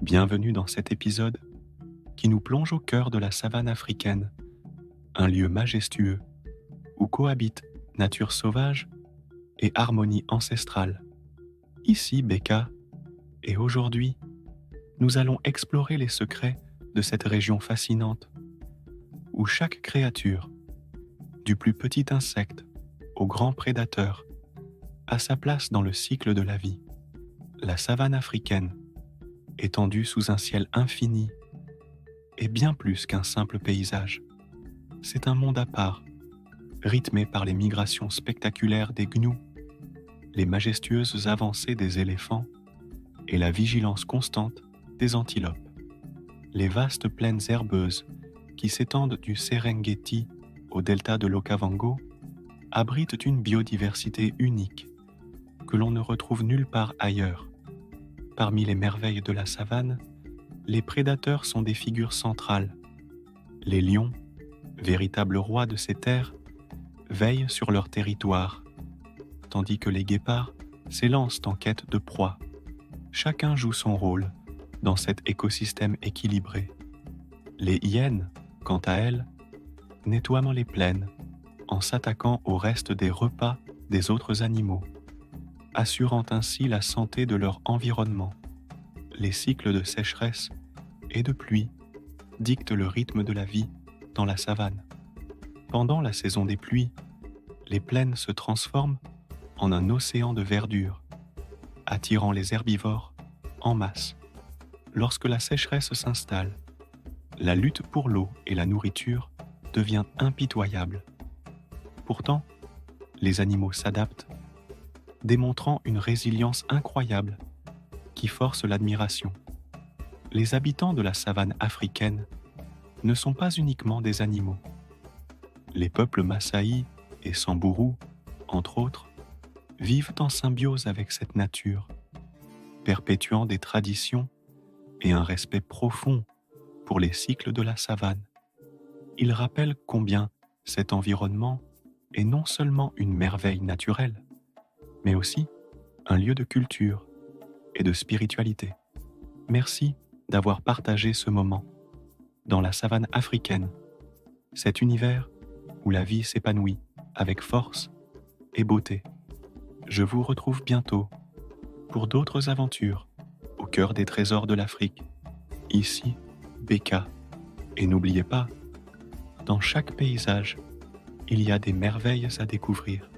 Bienvenue dans cet épisode qui nous plonge au cœur de la savane africaine, un lieu majestueux où cohabitent nature sauvage et harmonie ancestrale. Ici Beka, et aujourd'hui, nous allons explorer les secrets de cette région fascinante où chaque créature, du plus petit insecte au grand prédateur, a sa place dans le cycle de la vie. La savane africaine, étendue sous un ciel infini, est bien plus qu'un simple paysage. C'est un monde à part, rythmé par les migrations spectaculaires des gnous, les majestueuses avancées des éléphants et la vigilance constante des antilopes. Les vastes plaines herbeuses qui s'étendent du Serengeti au delta de l'Okavango abritent une biodiversité unique que l'on ne retrouve nulle part ailleurs. Parmi les merveilles de la savane, les prédateurs sont des figures centrales. Les lions, véritables rois de ces terres, veillent sur leur territoire, tandis que les guépards s'élancent en quête de proie. Chacun joue son rôle dans cet écosystème équilibré. Les hyènes, quant à elles, nettoient les plaines en s'attaquant au reste des repas des autres animaux, assurant ainsi la santé de leur environnement. Les cycles de sécheresse et de pluie dictent le rythme de la vie dans la savane. Pendant la saison des pluies, les plaines se transforment en un océan de verdure, attirant les herbivores en masse. Lorsque la sécheresse s'installe, la lutte pour l'eau et la nourriture devient impitoyable. Pourtant, les animaux s'adaptent, démontrant une résilience incroyable qui force l'admiration. Les habitants de la savane africaine ne sont pas uniquement des animaux. Les peuples Massaï et Samburu, entre autres, vivent en symbiose avec cette nature, perpétuant des traditions et un respect profond pour les cycles de la savane. Ils rappellent combien cet environnement est non seulement une merveille naturelle, mais aussi un lieu de culture et de spiritualité. Merci d'avoir partagé ce moment dans la savane africaine, cet univers où la vie s'épanouit avec force et beauté. Je vous retrouve bientôt pour d'autres aventures au cœur des trésors de l'Afrique, ici Beka. Et n'oubliez pas, dans chaque paysage, il y a des merveilles à découvrir.